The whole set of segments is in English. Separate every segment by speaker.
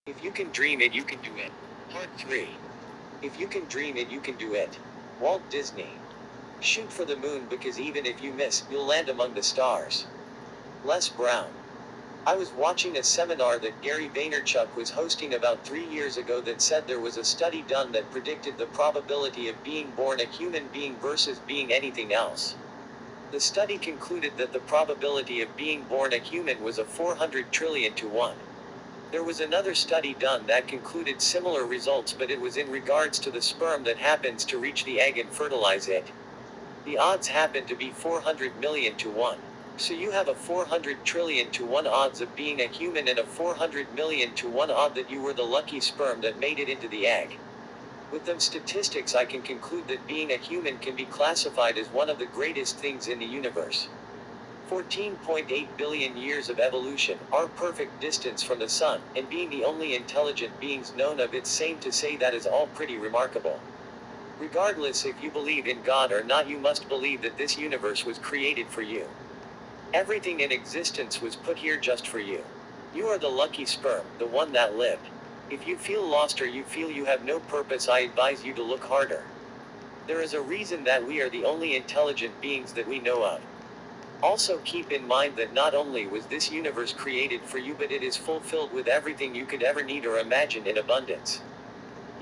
Speaker 1: If you can dream it, you can do it. Part 3. If you can dream it, you can do it. Walt Disney. Shoot for the moon because even if you miss, you'll land among the stars. Les Brown. I was watching a seminar that Gary Vaynerchuk was hosting about 3 years ago that said there was a study done that predicted the probability of being born a human being versus being anything else. The study concluded that the probability of being born a human was a 400 trillion to 1. There was another study done that concluded similar results, but it was in regards to the sperm that happens to reach the egg and fertilize it. The odds happen to be 400 million to 1. So you have a 400 trillion to 1 odds of being a human and a 400 million to 1 odd that you were the lucky sperm that made it into the egg. With them statistics, I can conclude that being a human can be classified as one of the greatest things in the universe. 14.8 billion years of evolution, our perfect distance from the sun, and being the only intelligent beings known of, it's same to say that is all pretty remarkable. Regardless if you believe in God or not, you must believe that this universe was created for you. Everything in existence was put here just for you. You are the lucky sperm, the one that lived. If you feel lost or you feel you have no purpose, I advise you to look harder. There is a reason that we are the only intelligent beings that we know of. Also keep in mind that not only was this universe created for you, but it is fulfilled with everything you could ever need or imagine in abundance.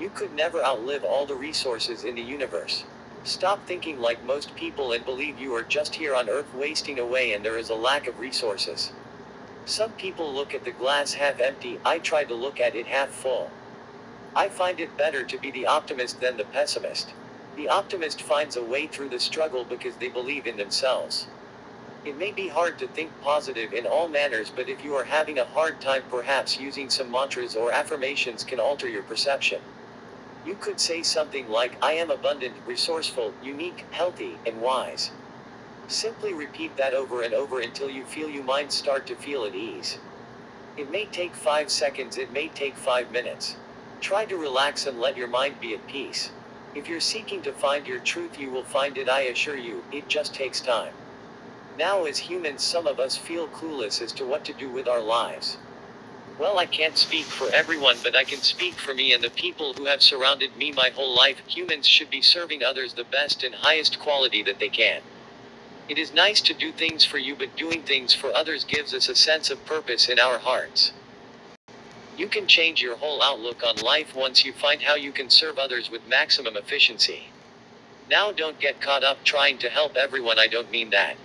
Speaker 1: You could never outlive all the resources in the universe. Stop thinking like most people and believe you are just here on earth wasting away and there is a lack of resources. Some people look at the glass half empty, I try to look at it half full. I find it better to be the optimist than the pessimist. The optimist finds a way through the struggle because they believe in themselves. It may be hard to think positive in all manners, but if you are having a hard time, perhaps using some mantras or affirmations can alter your perception. You could say something like, I am abundant, resourceful, unique, healthy, and wise. Simply repeat that over and over until you feel your mind start to feel at ease. It may take 5 seconds, it may take 5 minutes. Try to relax and let your mind be at peace. If you're seeking to find your truth, you will find it, I assure you. It just takes time. Now as humans, some of us feel clueless as to what to do with our lives. Well, I can't speak for everyone, but I can speak for me and the people who have surrounded me my whole life. Humans should be serving others the best and highest quality that they can. It is nice to do things for you, but doing things for others gives us a sense of purpose in our hearts. You can change your whole outlook on life once you find how you can serve others with maximum efficiency. Now don't get caught up trying to help everyone, I don't mean that.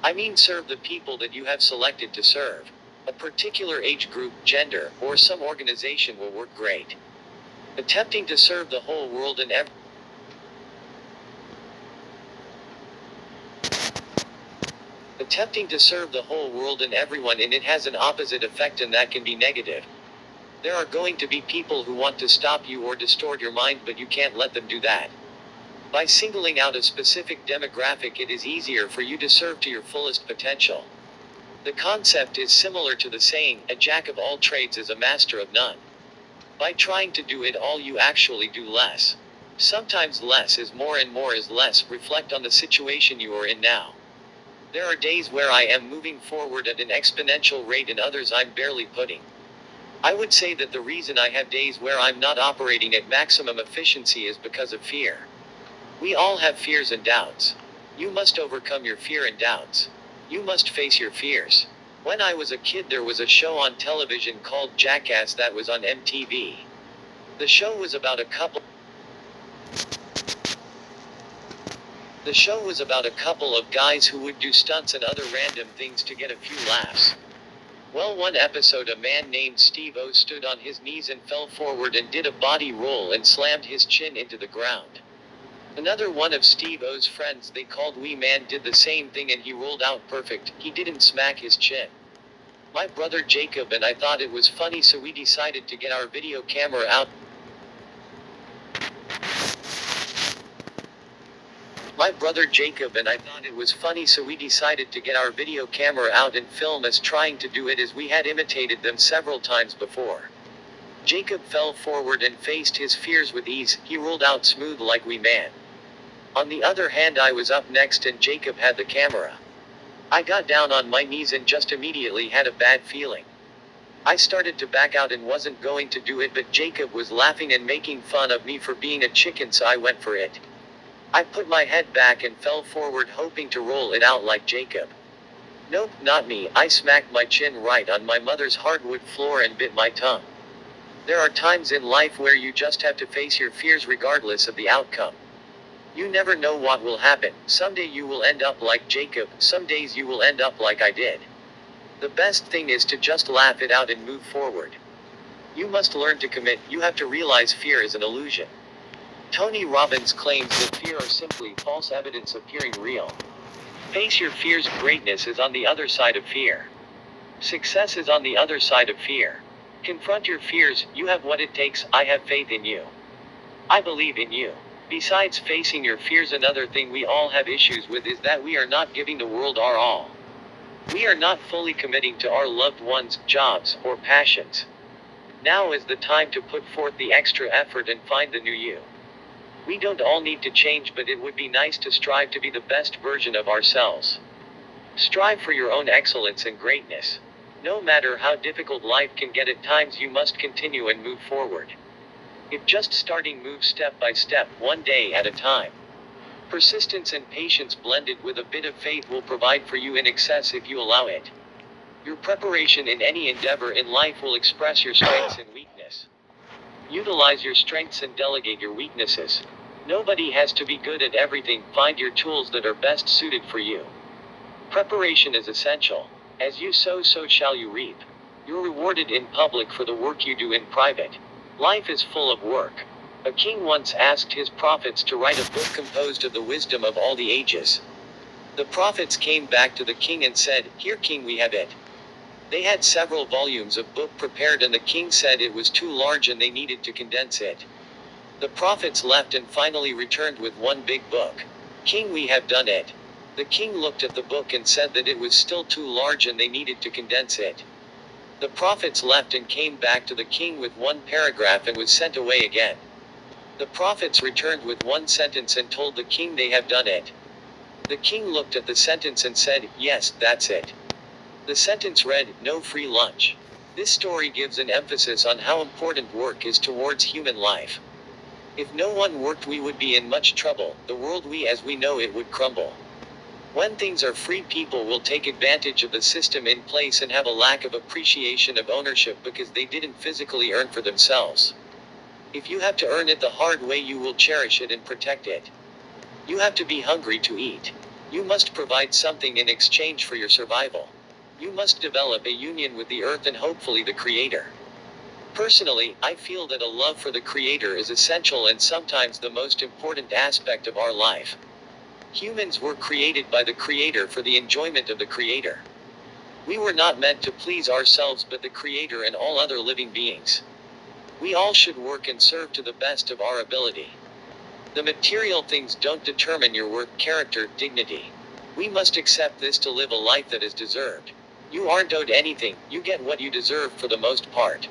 Speaker 1: I mean serve the people that you have selected to serve. A particular age group, gender, or some organization will work great. Attempting to serve the whole world and everyone in it has an opposite effect, and that can be negative. There are going to be people who want to stop you or distort your mind, but you can't let them do that. By singling out a specific demographic, it is easier for you to serve to your fullest potential. The concept is similar to the saying, a jack of all trades is a master of none. By trying to do it all, you actually do less. Sometimes less is more and more is less. Reflect on the situation you are in now. There are days where I am moving forward at an exponential rate and others I'm barely putting. I would say that the reason I have days where I'm not operating at maximum efficiency is because of fear. We all have fears and doubts. You must overcome your fear and doubts. You must face your fears. When I was a kid, there was a show on television called Jackass that was on MTV. The show was about a couple of guys who would do stunts and other random things to get a few laughs. Well, one episode, a man named Steve-O stood on his knees and fell forward and did a body roll and slammed his chin into the ground. Another one of Steve-O's friends they called Wee Man did the same thing and he rolled out perfect. He didn't smack his chin. My brother Jacob and I thought it was funny, so we decided to get our video camera out. And film us trying to do it, as we had imitated them several times before. Jacob fell forward and faced his fears with ease. He rolled out smooth like Wee Man. On the other hand, I was up next and Jacob had the camera. I got down on my knees and just immediately had a bad feeling. I started to back out and wasn't going to do it, but Jacob was laughing and making fun of me for being a chicken, so I went for it. I put my head back and fell forward, hoping to roll it out like Jacob. Nope, not me. I smacked my chin right on my mother's hardwood floor and bit my tongue. There are times in life where you just have to face your fears regardless of the outcome. You never know what will happen. Someday you will end up like Jacob, some days you will end up like I did. The best thing is to just laugh it out and move forward. You must learn to commit. You have to realize fear is an illusion. Tony Robbins claims that fear are simply false evidence appearing real. Face your fears. Greatness is on the other side of fear. Success is on the other side of fear. Confront your fears. You have what it takes. I have faith in you. I believe in you. Besides facing your fears, another thing we all have issues with is that we are not giving the world our all. We are not fully committing to our loved ones, jobs, or passions. Now is the time to put forth the extra effort and find the new you. We don't all need to change, but it would be nice to strive to be the best version of ourselves. Strive for your own excellence and greatness. No matter how difficult life can get at times, you must continue and move forward. If just starting, move step by step, one day at a time. Persistence and patience blended with a bit of faith will provide for you in excess if you allow it. Your preparation in any endeavor in life will express your strengths and weakness. Utilize your strengths and delegate your weaknesses. Nobody has to be good at everything. Find your tools that are best suited for you. Preparation is essential. As you sow, so shall you reap. You're rewarded in public for the work you do in private. Life is full of work. A king once asked his prophets to write a book composed of the wisdom of all the ages. The prophets came back to the king and said, "Here, king, we have it." They had several volumes of book prepared, and the king said it was too large and they needed to condense it. The prophets left and finally returned with one big book. "King, we have done it." The king looked at the book and said that it was still too large and they needed to condense it. The prophets left and came back to the king with one paragraph and was sent away again. The prophets returned with one sentence and told the king they have done it. The king looked at the sentence and said, "Yes, that's it." The sentence read, "No free lunch." This story gives an emphasis on how important work is towards human life. If no one worked, we would be in much trouble. The world as we know it would crumble. When things are free, people will take advantage of the system in place and have a lack of appreciation of ownership because they didn't physically earn for themselves. If you have to earn it the hard way, you will cherish it and protect it. You have to be hungry to eat. You must provide something in exchange for your survival. You must develop a union with the earth and hopefully the Creator. Personally, I feel that a love for the Creator is essential and sometimes the most important aspect of our life. Humans were created by the Creator for the enjoyment of the Creator. We were not meant to please ourselves but the Creator and all other living beings. We all should work and serve to the best of our ability. The material things don't determine your worth, character, dignity. We must accept this to live a life that is deserved. You aren't owed anything, you get what you deserve for the most part.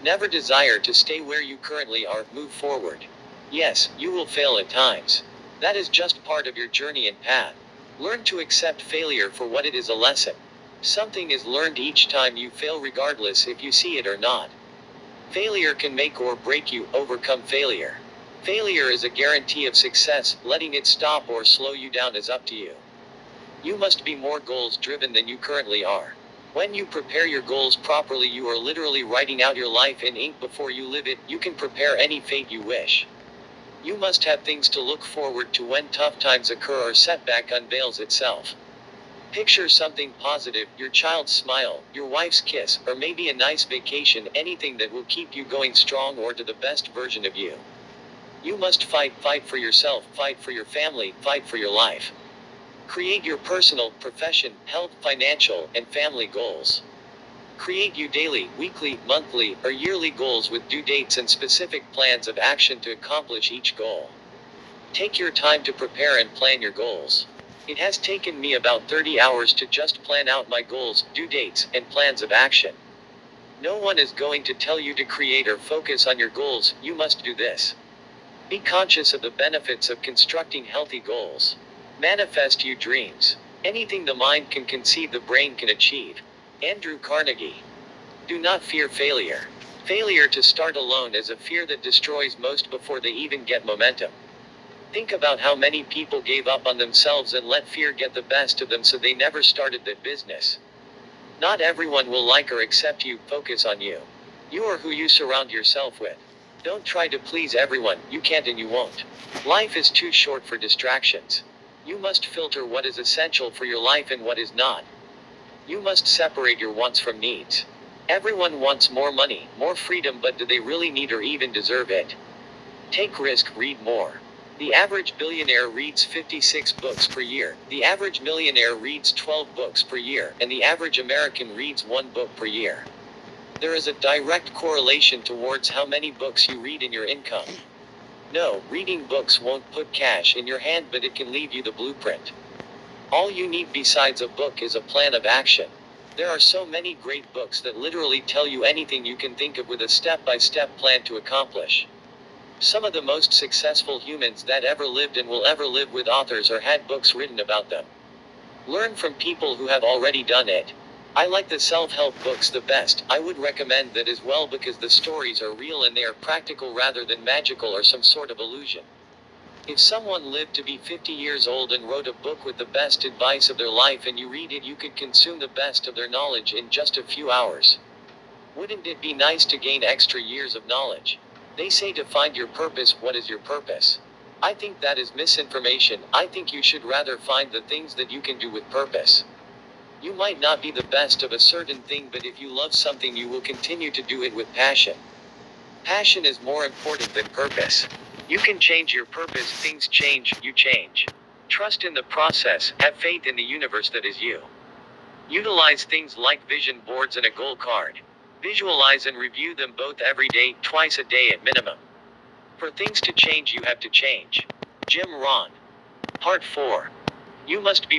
Speaker 1: Never desire to stay where you currently are, move forward. Yes, you will fail at times. That is just part of your journey and path. Learn to accept failure for what it is, a lesson. Something is learned each time you fail, regardless if you see it or not. Failure can make or break you. Overcome failure. Failure is a guarantee of success. Letting it stop or slow you down is up to you. You must be more goals driven than you currently are. When you prepare your goals properly, you are literally writing out your life in ink before you live it. You can prepare any fate you wish. You must have things to look forward to when tough times occur or setback unveils itself. Picture something positive, your child's smile, your wife's kiss, or maybe a nice vacation, anything that will keep you going strong or to the best version of you. You must fight for yourself, fight for your family, fight for your life. Create your personal, profession, health, financial, and family goals. Create your daily, weekly, monthly, or yearly goals with due dates and specific plans of action to accomplish each goal. Take your time to prepare and plan your goals. It has taken me about 30 hours to just plan out my goals, due dates, and plans of action. No one is going to tell you to create or focus on your goals. You must do this. Be conscious of the benefits of constructing healthy goals. Manifest your dreams. Anything the mind can conceive, the brain can achieve. Andrew Carnegie. Do not fear failure. Failure to start alone is a fear that destroys most before they even get momentum. Think about how many people gave up on themselves and let fear get the best of them so they never started that business. Not everyone will like or accept you, focus on you. You are who you surround yourself with. Don't try to please everyone, you can't and you won't. Life is too short for distractions. You must filter what is essential for your life and what is not. You must separate your wants from needs. Everyone wants more money, more freedom, but do they really need or even deserve it? Take risk, read more. The average billionaire reads 56 books per year, the average millionaire reads 12 books per year, and the average American reads 1 book per year. There is a direct correlation towards how many books you read in your income. No, reading books won't put cash in your hand, but it can leave you the blueprint. All you need besides a book is a plan of action. There are so many great books that literally tell you anything you can think of with a step-by-step plan to accomplish. Some of the most successful humans that ever lived and will ever live with authors or had books written about them. Learn from people who have already done it. I like the self-help books the best. I would recommend that as well because the stories are real and they are practical rather than magical or some sort of illusion. If someone lived to be 50 years old and wrote a book with the best advice of their life and you read it, you could consume the best of their knowledge in just a few hours. Wouldn't it be nice to gain extra years of knowledge? They say to find your purpose. What is your purpose? I think that is misinformation. I think you should rather find the things that you can do with purpose. You might not be the best of a certain thing, but if you love something, you will continue to do it with passion. Passion is more important than purpose. You can change your purpose, things change, you change. Trust in the process, have faith in the universe that is you. Utilize things like vision boards and a goal card. Visualize and review them both every day, twice a day at minimum. For things to change, you have to change. Jim Rohn. Part 4. You must be